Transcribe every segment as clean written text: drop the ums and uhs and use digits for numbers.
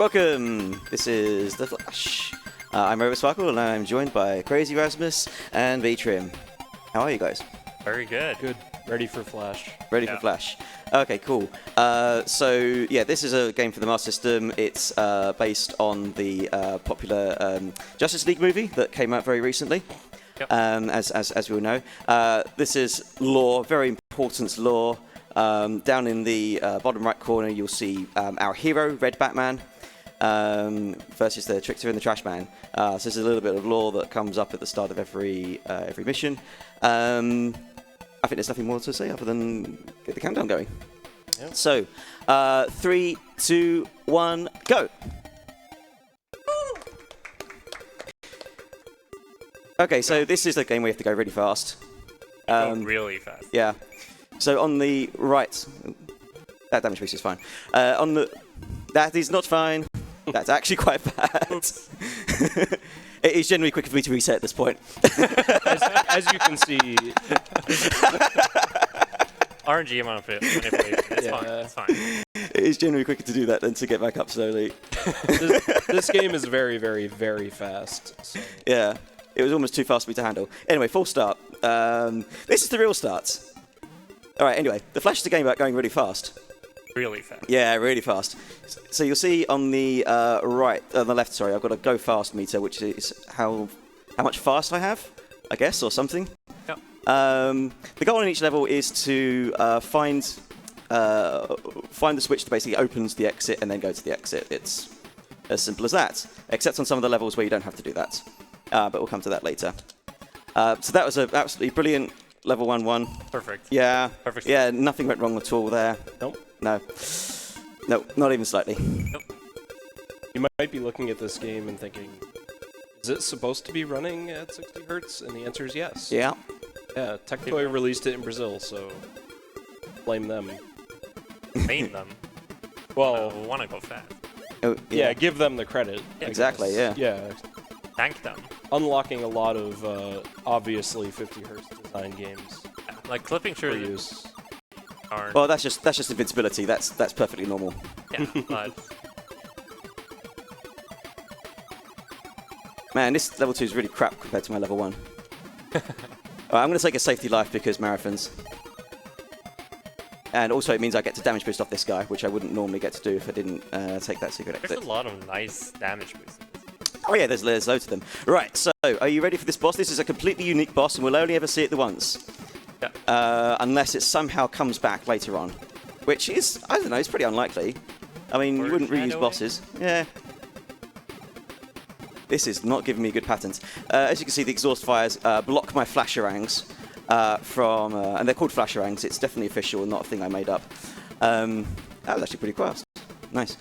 Welcome! This is The Flash. I'm RoboSparkle and I'm joined by Crazy Rasmus and V-Trim. How are you guys? Very good. Good. Ready for Flash. Ready for Flash. Okay, cool. So, yeah, this is a game for the Master System. It's based on the popular Justice League movie that came out very recently, as we all know. This is lore, very important lore. Down in the bottom right corner, you'll see our hero, Red Batman, versus the Trickster and the Trash Man. So there's a little bit of lore that comes up at the start of every mission. I think there's nothing more to say other than get the countdown going. Yep. So, 3, 2, 1, go! Okay, so this is the game where you have to go really fast. Really fast. Yeah. So on the right, that damage boost is fine. That is not fine. That's actually quite bad. It is generally quicker for me to reset at this point. As you can see, RNG manipulation. It's fine. It's fine. It is generally quicker to do that than to get back up slowly. this game is very, very, very fast. So. Yeah, it was almost too fast for me to handle. Anyway, full start. This is the real start. All right, anyway, the Flash is a game about going really fast. Really fast. Yeah, really fast. So you'll see on the on the left, sorry, I've got a go fast meter, which is how much fast I have, I guess, or something. Yep. The goal in each level is to find the switch that basically opens the exit and then go to the exit. It's as simple as that, except on some of the levels where you don't have to do that. But we'll come to that later. So that was an absolutely brilliant level 1-1. Perfect. Yeah. Perfect. Yeah, nothing went wrong at all there. Nope. No, not even slightly. Nope. You might be looking at this game and thinking, is it supposed to be running at 60 hertz? And the answer is yes. Yeah. Yeah, Tectoy released it in Brazil, so blame them. Blame them. Well, we want to go fast. Oh, yeah, give them the credit. Yeah. Exactly, yeah. Yeah. Thank them. Unlocking a lot of obviously 50 hertz design games. Yeah, like clipping For through use. are... Well, that's just invincibility. That's perfectly normal. Yeah, but... Man, this level 2 is really crap compared to my level 1. Alright, I'm going to take a safety life because marathons. And also it means I get to damage boost off this guy, which I wouldn't normally get to do if I didn't take that secret exit. There's a lot of nice damage boosts. Oh yeah, there's loads of them. Right, so are you ready for this boss? This is a completely unique boss and we'll only ever see it the once. Yeah. Unless it somehow comes back later on. Which is, I don't know, it's pretty unlikely. I mean, you wouldn't reuse bosses. Yeah. This is not giving me good patterns. As you can see, the exhaust fires block my flasherangs from... and they're called flasherangs. It's definitely official, not a thing I made up. That was actually pretty fast. Nice.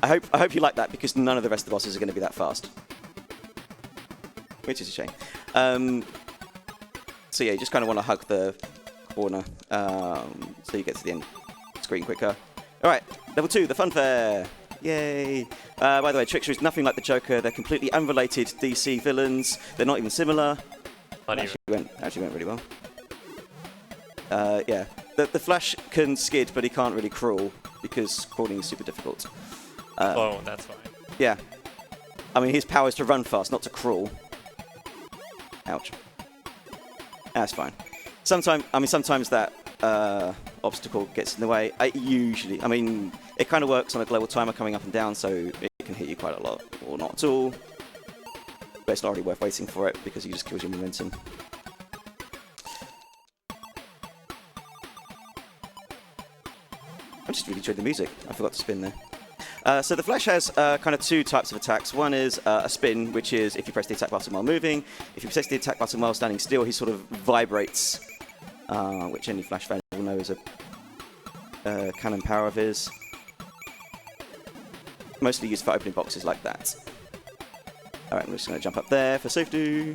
I hope you like that because none of the rest of the bosses are going to be that fast. Which is a shame. So yeah, you just kind of want to hug the corner so you get to the end screen quicker. Alright, level 2, the Funfair. Yay! By the way, Trickster is nothing like the Joker. They're completely unrelated DC villains. They're not even similar. Actually went really well. Yeah, the Flash can skid, but he can't really crawl because crawling is super difficult. Oh, that's fine. Yeah. I mean, his power is to run fast, not to crawl. Ouch. That's fine. Sometimes that obstacle gets in the way. I mean, it kind of works on a global timer coming up and down, so it can hit you quite a lot, or not at all. But it's not really worth waiting for it because it just kills your momentum. I just really enjoyed the music. I forgot to spin there. So the Flash has kind of two types of attacks. One is a spin, which is if you press the attack button while moving. If you press the attack button while standing still, he sort of vibrates, which any Flash fan will know is a cannon power of his. Mostly used for opening boxes like that. Alright, I'm just going to jump up there for safety.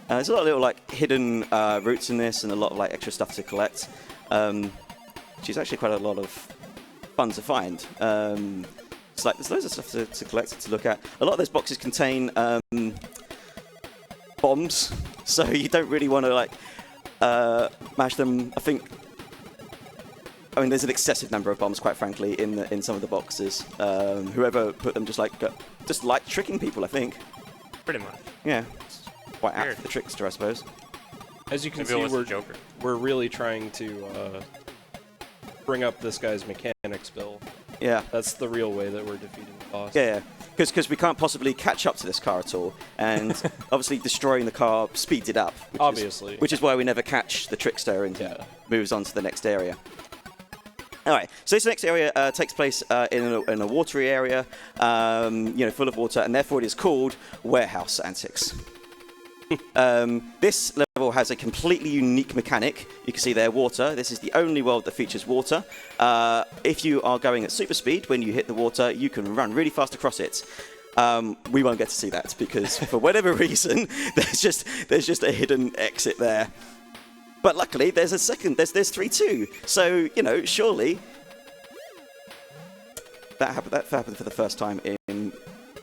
There's a lot of little like hidden routes in this and a lot of like extra stuff to collect, which is actually quite a lot of fun to find. It's like there's loads of stuff to collect and to look at. A lot of those boxes contain bombs, so you don't really want to like mash them. I think I mean, there's an excessive number of bombs, quite frankly, in some of the boxes. Whoever put them just like tricking people, I think. Pretty much. Yeah. Quite apt Weird. for the trickster, I suppose. As you can Maybe it see, was the Joker. we're really trying to bring up this guy's mechanics bill. Yeah. That's the real way that we're defeating the boss. Yeah. Because we can't possibly catch up to this car at all, and obviously destroying the car speeds it up. Which is why we never catch the trickster and moves on to the next area. All right, so this next area takes place in a watery area, full of water, and therefore it is called Warehouse Antics. This level has a completely unique mechanic. You can see there, water. This is the only world that features water. If you are going at super speed, when you hit the water, you can run really fast across it. We won't get to see that because, for whatever reason, there's just a hidden exit there. But luckily, there's a second. There's 3 too. So surely that happened for the first time in.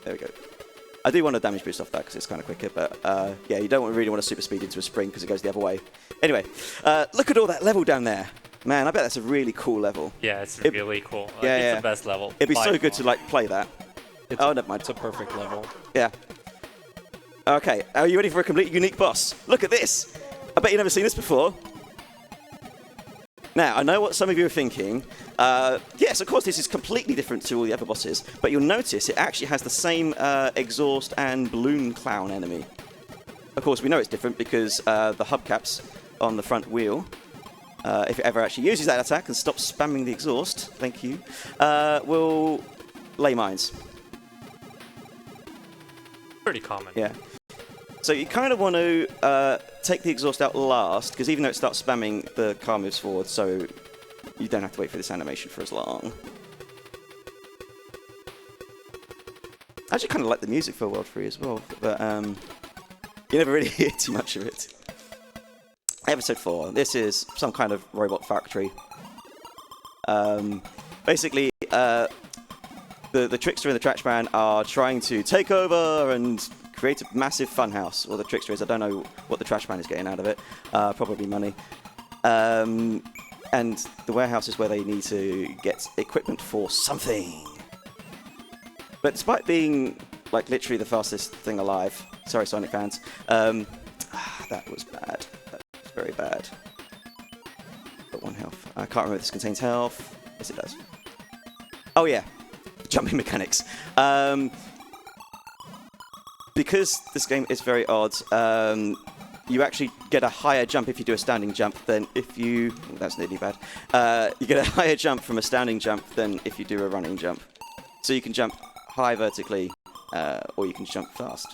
There we go. I do want a damage boost off that because it's kind of quicker, but yeah, you don't really want to super speed into a spring because it goes the other way. Anyway, look at all that level down there. Man, I bet that's a really cool level. Yeah, it's really cool. It's the best level. It'd be so good to play that. Never mind. It's a perfect level. Yeah. Okay, are you ready for a completely unique boss? Look at this. I bet you've never seen this before. Now, I know what some of you are thinking. Yes, of course, this is completely different to all the other bosses, but you'll notice it actually has the same exhaust and balloon clown enemy. Of course, we know it's different because the hubcaps on the front wheel, if it ever actually uses that attack and stops spamming the exhaust, thank you, will lay mines. Pretty common. Yeah. So you kind of want to take the exhaust out last, because even though it starts spamming, the car moves forward, so you don't have to wait for this animation for as long. I actually kind of like the music for World 3 as well, but you never really hear too much of it. Episode 4. This is some kind of robot factory. Basically, the trickster and the trash are trying to take over and create a massive funhouse. Well, the trickster is. I don't know what the trash is getting out of it. Probably money. And the warehouse is where they need to get equipment for something. But despite being literally the fastest thing alive, sorry Sonic fans, that was bad. That was very bad. Got 1 health. I can't remember if this contains health. Yes, it does. Oh yeah, jumping mechanics. Because this game is very odd, you actually get a higher jump if you do a standing jump than if you... Oh, that's nearly bad. You get a higher jump from a standing jump than if you do a running jump. So you can jump high vertically, or you can jump fast.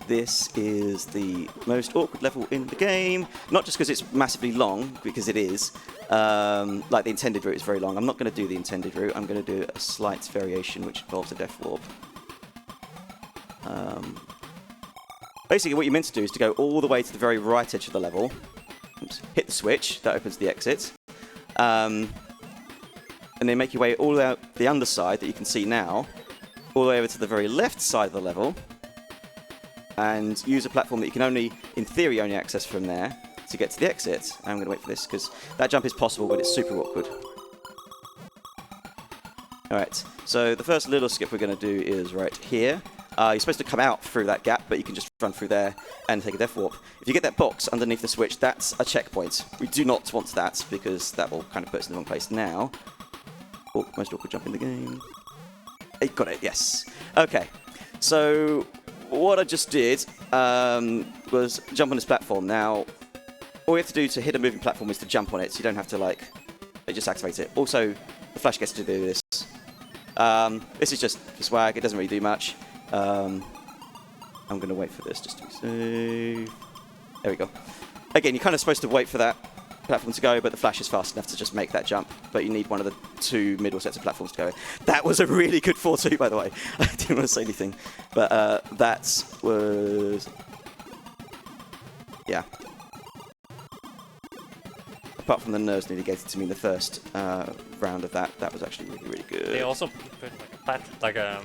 This is the most awkward level in the game. Not just because it's massively long, because it is. The intended route is very long. I'm not going to do the intended route. I'm going to do a slight variation, which involves a death warp. Basically, what you're meant to do is to go all the way to the very right edge of the level. Oops, hit the switch, that opens the exit. And then make your way all out the underside that you can see now, all the way over to the very left side of the level, and use a platform that you can only, in theory, only access from there to get to the exit. I'm going to wait for this, because that jump is possible, but it's super awkward. Alright, so the first little skip we're going to do is right here. You're supposed to come out through that gap, but you can just run through there and take a death warp. If you get that box underneath the switch, that's a checkpoint. We do not want that, because that will kind of put us in the wrong place now. Oh, most awkward jump in the game. Hey, got it, yes. Okay, so what I just did was jump on this platform. Now, all we have to do to hit a moving platform is to jump on it, so you don't have to, just activate it. Also, the flash gets to do this. This is just swag, it doesn't really do much. I'm going to wait for this just to be safe. There we go. Again, you're kind of supposed to wait for that platform to go, but the flash is fast enough to just make that jump. But you need one of the 2 middle sets of platforms to go. That was a really good 4-2, by the way. I didn't want to say anything. But that was... Yeah. Apart from the nerves nearly getting to me in the first round of that was actually really, really good. They also put a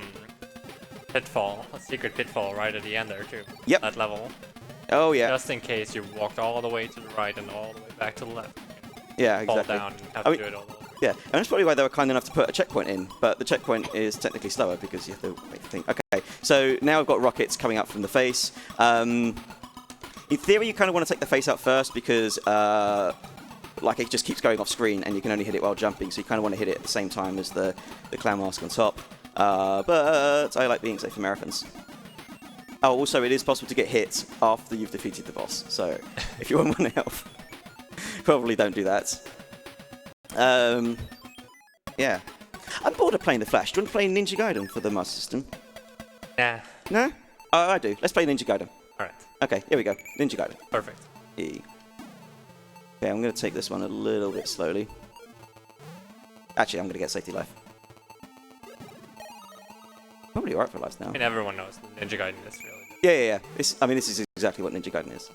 pitfall, a secret pitfall right at the end there too. Yep. That level. Oh yeah. Just in case you walked all the way to the right and all the way back to the left. Yeah, fall exactly. down and have to do it all over. Yeah, and that's probably why they were kind enough to put a checkpoint in, but the checkpoint is technically slower because you have to make the thing. Okay, so now I've got rockets coming out from the face. In theory, you kind of want to take the face out first because like it just keeps going off screen and you can only hit it while jumping, so you kind of want to hit it at the same time as the clown mask on top. But I like being safe for marathons. Oh, also it is possible to get hit after you've defeated the boss, so if you want 1 health, probably don't do that. Yeah. I'm bored of playing the Flash. Do you want to play Ninja Gaiden for the Master System? Nah. No? Oh, I do. Let's play Ninja Gaiden. Alright. Okay, here we go. Ninja Gaiden. Perfect. E. Okay, I'm going to take this one a little bit slowly. Actually, I'm going to get safety life. Probably alright for lives now. I mean, everyone knows Ninja Gaiden is really good. Yeah. I mean, this is exactly what Ninja Gaiden is.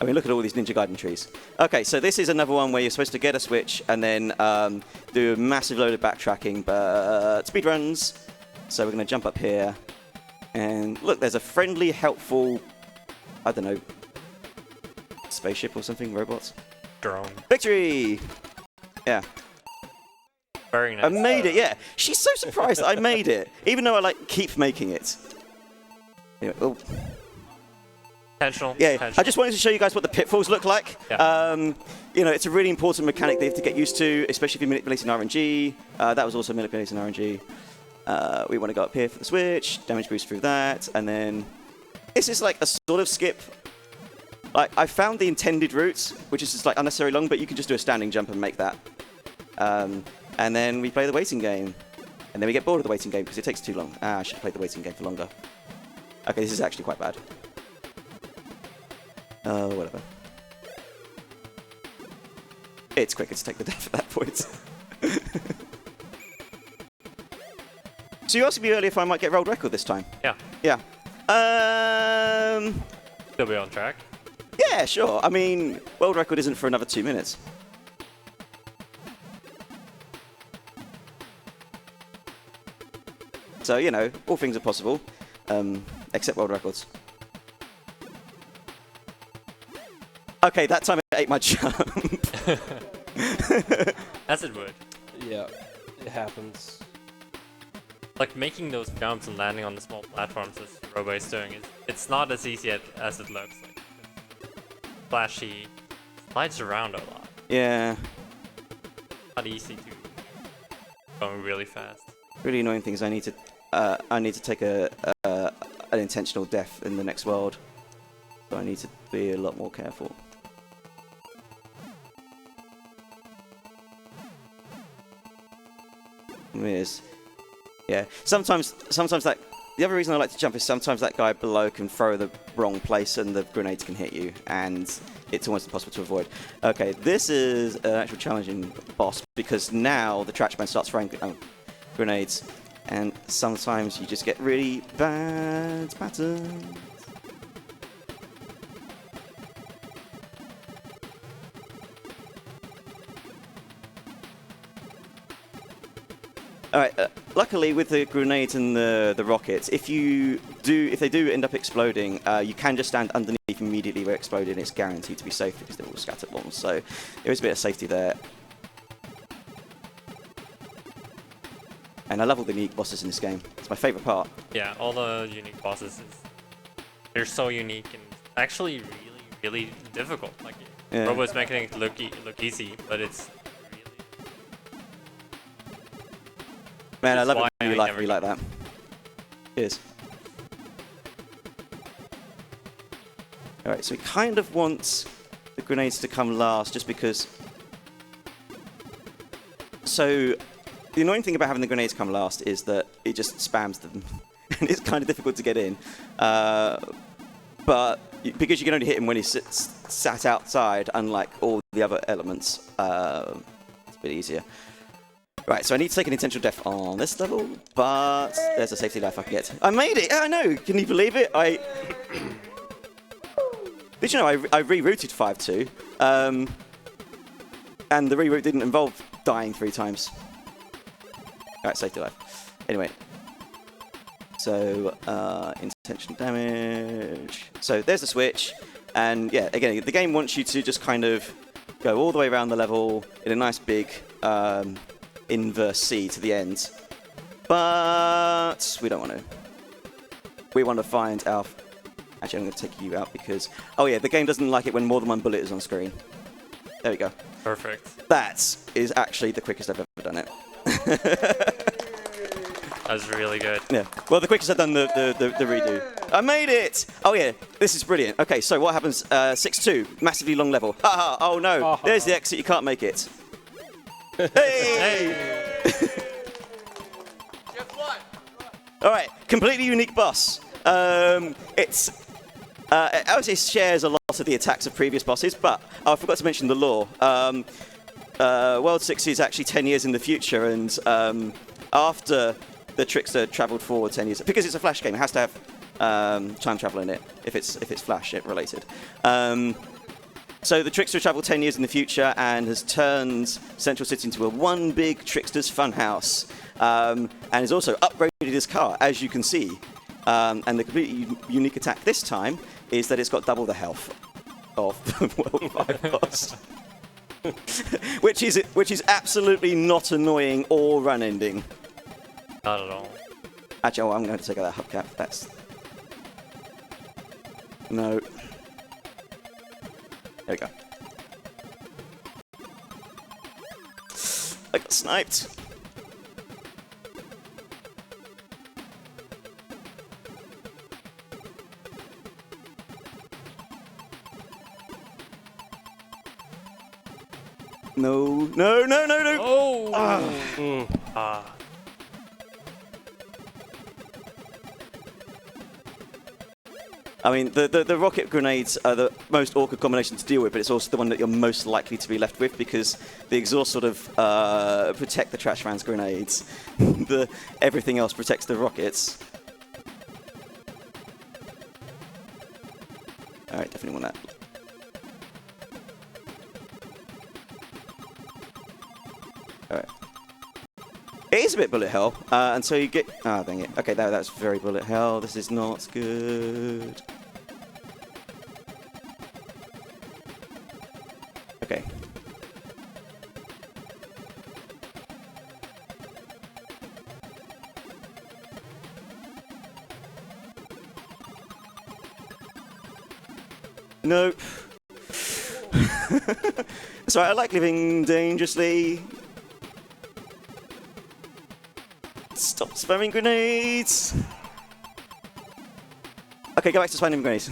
I mean, look at all these Ninja Gaiden trees. Okay, so this is another one where you're supposed to get a switch and then do a massive load of backtracking, but speedruns. So we're going to jump up here. And look, there's a friendly, helpful, I don't know, spaceship or something, robots. Drone. Victory! Yeah. Very nice. I made it, yeah. She's so surprised that I made it, even though I keep making it. Anyway, oh. Intentional. Yeah, Intentional. I just wanted to show you guys what the pitfalls look like. Yeah. You know, it's a really important mechanic that you have to get used to, especially if you're manipulating RNG. That was also manipulating RNG. We want to go up here for the switch, damage boost through that, and then this is like a sort of skip. Like, I found the intended route, which is just like unnecessarily long, but you can just do a standing jump and make that. And then we play the waiting game. And then we get bored of the waiting game because it takes too long. I should have played the waiting game for longer. Okay, this is actually quite bad. Whatever. It's quicker to take the death at that point. So you asked me earlier if I might get world record this time. Yeah. Yeah. Still be on track. Yeah, sure. I mean, world record isn't for another 2 minutes. So, you know, all things are possible, except world records. Okay, that time I ate my jump. As it would. Yeah, it happens. Like, making those jumps and landing on the small platforms as Robo is doing, it's not as easy as it looks. Like, flashy, slides around a lot. Yeah. Not easy to going really fast. Really annoying things. I need to take an intentional death in the next world, so I need to be a lot more careful. Is yeah. Sometimes that the other reason I like to jump is sometimes that guy below can throw the wrong place and the grenades can hit you, and it's almost impossible to avoid. Okay, this is an actual challenging boss because now the Trashman starts throwing grenades. And sometimes you just get really bad patterns. Alright, luckily with the grenades and the rockets, if they do end up exploding, you can just stand underneath immediately where it exploded and it's guaranteed to be safe because they're all scatter bombs. So there is a bit of safety there. And I love all the unique bosses in this game. It's my favourite part. Yeah, all the unique bosses, they're so unique and actually really difficult. Like, yeah. Robo is making it look easy, but it's really... Man, I It's love it why when you I like never me like that. Cheers. Alright, so we kind of want the grenades to come last just because... So... The annoying thing about having the grenades come last is that it just spams them, and it's kind of difficult to get in. But because you can only hit him when he's sat outside, unlike all the other elements, it's a bit easier. Right, so I need to take an intentional death on this level, but there's a safety life I can get. I made it! I know! Can you believe it? Did you know I rerouted 5-2, and the reroute didn't involve dying 3 times. Alright, safety life. Anyway. So intentional damage. So there's the switch, and yeah, again, the game wants you to just kind of go all the way around the level in a nice big inverse C to the end. But we don't want to. We want to find our... Actually, I'm going to take you out because... Oh yeah, the game doesn't like it when more than one bullet is on screen. There we go. Perfect. That is actually the quickest I've ever done it. That was really good. Yeah. Well, the quickest I've done the redo. I made it! Oh yeah, this is brilliant. Okay, so what happens? 6-2, massively long level. Haha, oh no, there's the exit, you can't make it. Hey! All right, completely unique boss. It obviously shares a lot of the attacks of previous bosses, but I forgot to mention the lore. World 60 is actually 10 years in the future, and after the trickster travelled forward 10 years, because it's a Flash game, it has to have time travel in it if it's Flash related. So the trickster travelled 10 years in the future and has turned Central City into a one big trickster's funhouse, and has also upgraded his car, as you can see. And the completely unique attack this time is that it's got double the health of the World 5 boss. which is absolutely not annoying or run ending. Not at all. Actually, I'm going to take out that hubcap. That's... No. There we go. I got sniped. No, no, no, no, no! Oh! I mean, the rocket grenades are the most awkward combination to deal with, but it's also the one that you're most likely to be left with because the exhaust sort of protect the trash man's grenades. Everything else protects the rockets. Alright, definitely want that. Alright. It is a bit bullet hell until you get... Ah, dang it. Okay, that's very bullet hell. This is not good. Okay. Nope. Sorry, I like living dangerously. Stop spamming grenades! Okay, go back to spamming grenades.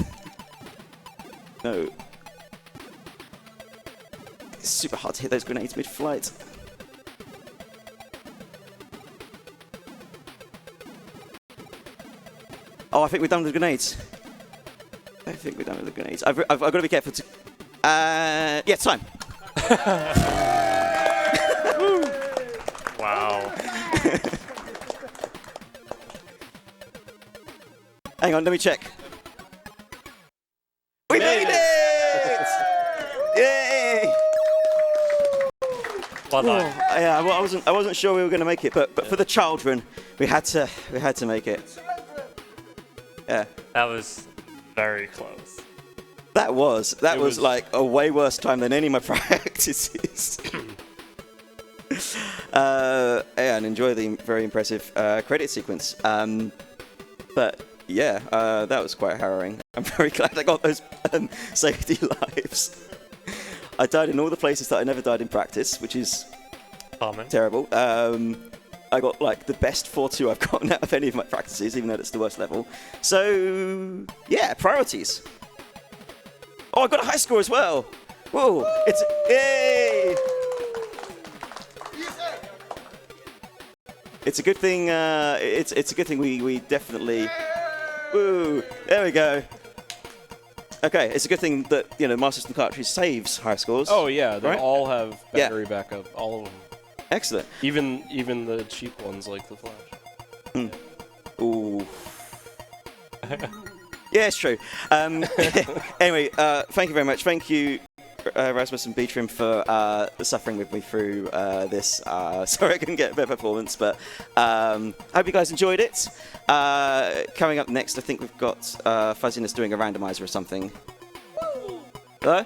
No. It's super hard to hit those grenades mid-flight. Oh, I think we're done with the grenades. I think we're done with the grenades. I've got to be careful to... yeah, time. Wow. Hang on, let me check. We made it! Yay! Well done. Yeah, well, I wasn't sure we were going to make it, but for the children, we had to make it. Yeah. That was very close. That was like a way worse time than any of my practices. Yeah, and enjoy the very impressive credit sequence. But yeah, that was quite harrowing. I'm very glad I got those safety lives. I died in all the places that I never died in practice, which is terrible. I got like the best 4-2 I've gotten out of any of my practices, even though it's the worst level. So yeah, priorities. Oh, I got a high score as well. Whoa! It's yay! It's a good thing. It's a good thing we definitely. Woo! There we go. Okay, it's a good thing that Master System cartridge saves high scores. Oh yeah, they right? all have battery backup. All of them. Excellent. Even the cheap ones like the Flash. Ooh. Yeah, it's true. Anyway, thank you very much. Thank you Rasmus and Beatrim for suffering with me through this. Sorry I couldn't get a better performance, but I hope you guys enjoyed it. Coming up next, I think we've got Fuzziness doing a randomizer or something. Hello?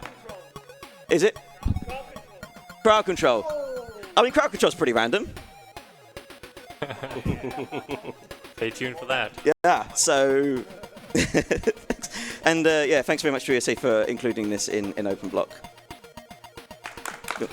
Is it? Crowd control. I mean, crowd control's pretty random. Stay tuned for that. Yeah, so... and yeah, thanks very much to ESA for including this in Open Block. Cool.